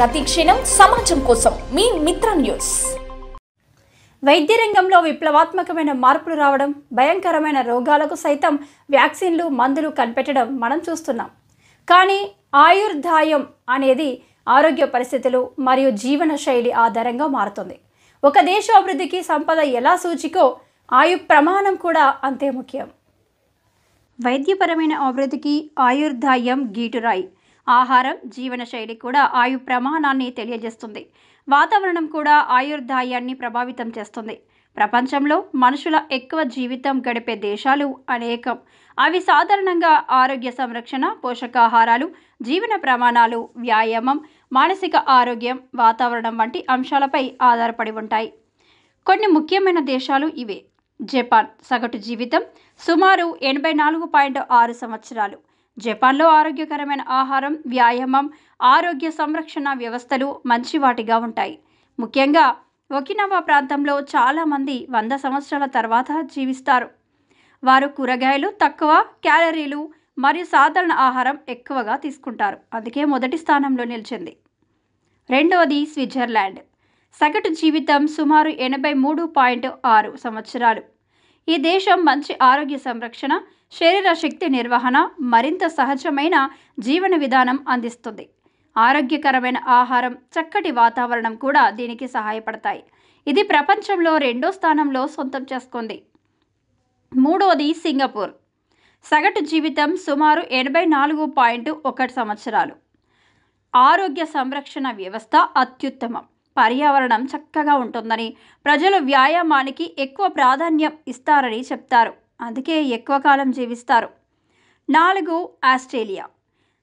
ప్రతి క్షణం సమాజం కోసం మీ మిత్ర న్యూస్. వైద్య రంగంలో విప్లవాత్మకమైన మార్పులు రావడం, భయంకరమైన రోగాలకు సైతం వ్యాక్సిన్లు, మందులు కనిపెట్టడం మనం చూస్తున్నాం. కానీ ఆయుర్దాయం అనేది ఆరోగ్య పరిస్థితులు మరియు జీవన శైలి ఆధారంగా మారుతుంది. ఒక దేశ అభివృద్ధికి సంపద ఎలా సూచికో ఆయు ప్రమాణం కూడా అంతే ముఖ్యం. వైద్యపరమైన అభివృద్ధికి ఆయుర్దాయం గీటురాయి. ఆహారం, జీవన శైలి కూడా ఆయు ప్రమాణాన్ని తెలియజేస్తుంది. వాతావరణం కూడా ఆయుర్దాయాన్ని ప్రభావితం చేస్తుంది. ప్రపంచంలో మనుషుల ఎక్కువ జీవితం గడిపే దేశాలు అనేకం. అవి సాధారణంగా ఆరోగ్య సంరక్షణ, పోషకాహారాలు, జీవన ప్రమాణాలు, వ్యాయామం, మానసిక ఆరోగ్యం, వాతావరణం వంటి అంశాలపై ఆధారపడి ఉంటాయి. కొన్ని ముఖ్యమైన దేశాలు ఇవే. జపాన్ సగటు జీవితం సుమారు 84.6 సంవత్సరాలు. జపాన్లో ఆరోగ్యకరమైన ఆహారం, వ్యాయామం, ఆరోగ్య సంరక్షణ వ్యవస్థలు మంచివాటిగా ఉంటాయి. ముఖ్యంగా ఒకినవా ప్రాంతంలో చాలామంది 100 సంవత్సరాల తర్వాత జీవిస్తారు. వారు కూరగాయలు తక్కువ, క్యాలరీలు మరియు సాధారణ ఆహారం ఎక్కువగా తీసుకుంటారు. అందుకే మొదటి స్థానంలో నిలిచింది. రెండవది స్విట్జర్లాండ్. సగటు జీవితం సుమారు 83.6 సంవత్సరాలు. ఈ దేశం మంచి ఆరోగ్య సంరక్షణ, శరీర శక్తి నిర్వహణ, మరింత సహజమైన జీవన విధానం అందిస్తుంది. ఆరోగ్యకరమైన ఆహారం, చక్కటి వాతావరణం కూడా దీనికి సహాయపడతాయి. ఇది ప్రపంచంలో 2వ స్థానంలో సొంతం చేసుకుంది. మూడవది సింగపూర్. సగటు జీవితం సుమారు 84.1 సంవత్సరాలు. ఆరోగ్య సంరక్షణ వ్యవస్థ అత్యుత్తమం. పర్యావరణం చక్కగా ఉంటుందని, ప్రజలు వ్యాయామానికి ఎక్కువ ప్రాధాన్యం ఇస్తారని చెప్తారు. అందుకే ఎక్కువ కాలం జీవిస్తారు. 4 ఆస్ట్రేలియా.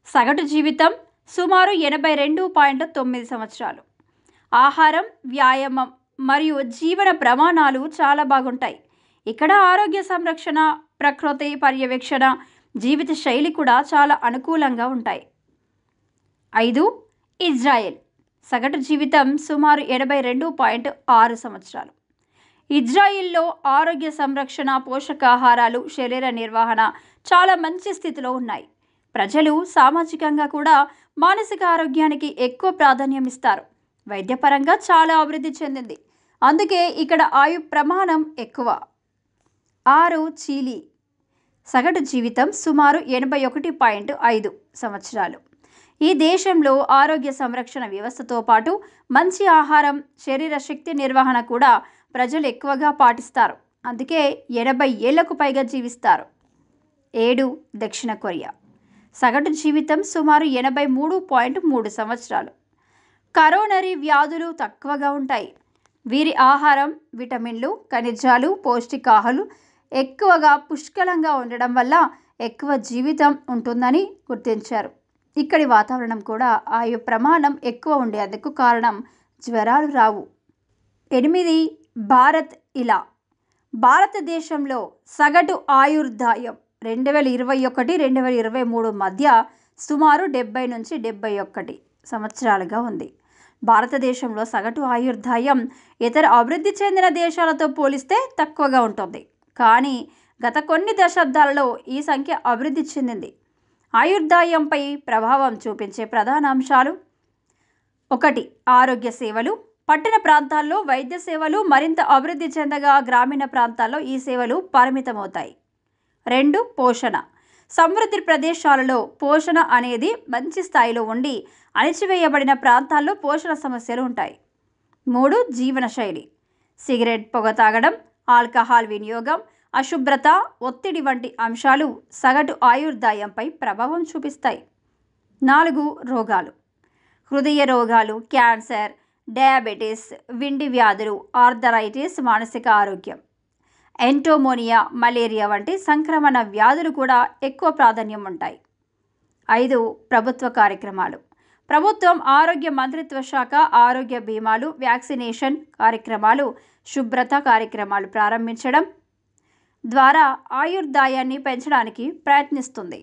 సగటు జీవితం సుమారు 82.9 సంవత్సరాలు. ఆహారం, వ్యాయామం మరియు జీవన ప్రమాణాలు చాలా బాగుంటాయి. ఇక్కడ ఆరోగ్య సంరక్షణ, ప్రకృతి పర్యవేక్షణ, జీవిత శైలి కూడా చాలా అనుకూలంగా ఉంటాయి. 5 ఇజ్రాయెల్. సగటు జీవితం సుమారు 82.6 సంవత్సరాలు. ఇజ్రాయిల్లో ఆరోగ్య సంరక్షణ, పోషకాహారాలు, శరీర నిర్వహణ చాలా మంచి స్థితిలో ఉన్నాయి. ప్రజలు సామాజికంగా కూడా మానసిక ఆరోగ్యానికి ఎక్కువ ప్రాధాన్యం ఇస్తారు. వైద్యపరంగా చాలా అభివృద్ధి చెందింది. అందుకే ఇక్కడ ఆయు ప్రమాణం ఎక్కువ. 6 చిలీ. సగటు జీవితం సుమారు 81.5 సంవత్సరాలు. ఈ దేశంలో ఆరోగ్య సంరక్షణ వ్యవస్థతో పాటు మంచి ఆహారం, శరీర శక్తి నిర్వహణ కూడా ప్రజలు ఎక్కువగా పాటిస్తారు. అందుకే 80 ఏళ్లకు పైగా జీవిస్తారు. 7 దక్షిణ కొరియా. సగటు జీవితం సుమారు 83.3 సంవత్సరాలు. కరోనరీ వ్యాధులు తక్కువగా ఉంటాయి. వీరి ఆహారం, విటమిన్లు, ఖనిజాలు, పౌష్టికాహారాలు ఎక్కువగా పుష్కలంగా ఉండడం వల్ల ఎక్కువ జీవితం ఉంటుందని గుర్తించారు. ఇక్కడి వాతావరణం కూడా ఆయు ప్రమాణం ఎక్కువ ఉండేందుకు కారణం జ్వరాలు రావు. 8 భారత్. ఇలా భారతదేశంలో సగటు ఆయుర్దాయం 2021-2023 మధ్య సుమారు 70 నుంచి 71 సంవత్సరాలుగా ఉంది. భారతదేశంలో సగటు ఆయుర్దాయం ఇతర అభివృద్ధి చెందిన దేశాలతో పోలిస్తే తక్కువగా ఉంటుంది. కానీ గత కొన్ని దశాబ్దాలలో ఈ సంఖ్య అభివృద్ధి చెందింది. ఆయుర్దాయంపై ప్రభావం చూపించే ప్రధాన అంశాలు: 1 ఆరోగ్య సేవలు. పట్టణ ప్రాంతాల్లో వైద్య సేవలు మరింత అభివృద్ధి చెందగా గ్రామీణ ప్రాంతాల్లో ఈ సేవలు పరిమితమవుతాయి. 2 పోషణ. సమృద్ధి ప్రదేశాలలో పోషణ అనేది మంచి స్థాయిలో ఉండి, అణిచివేయబడిన ప్రాంతాల్లో పోషణ సమస్యలు ఉంటాయి. 3 జీవన శైలి. సిగరెట్ పొగ తాగడం, ఆల్కహాల్ వినియోగం, అశుభ్రత, ఒత్తిడి వంటి అంశాలు సగటు ఆయుర్దాయంపై ప్రభావం చూపిస్తాయి. 4 రోగాలు. హృదయ రోగాలు, క్యాన్సర్, డయాబెటీస్, విండి వ్యాధులు, ఆర్థరైటిస్, మానసిక ఆరోగ్యం, ఎంటోమోనియా, మలేరియా వంటి సంక్రమణ వ్యాధులు కూడా ఎక్కువ ప్రాధాన్యం ఉంటాయి. 5 ప్రభుత్వ కార్యక్రమాలు. ప్రభుత్వం ఆరోగ్య మంత్రిత్వ శాఖ ఆరోగ్య బీమాలు, వ్యాక్సినేషన్ కార్యక్రమాలు, శుభ్రత కార్యక్రమాలు ప్రారంభించడం ద్వారా ఆయుర్దాయాన్ని పెంచడానికి ప్రయత్నిస్తుంది.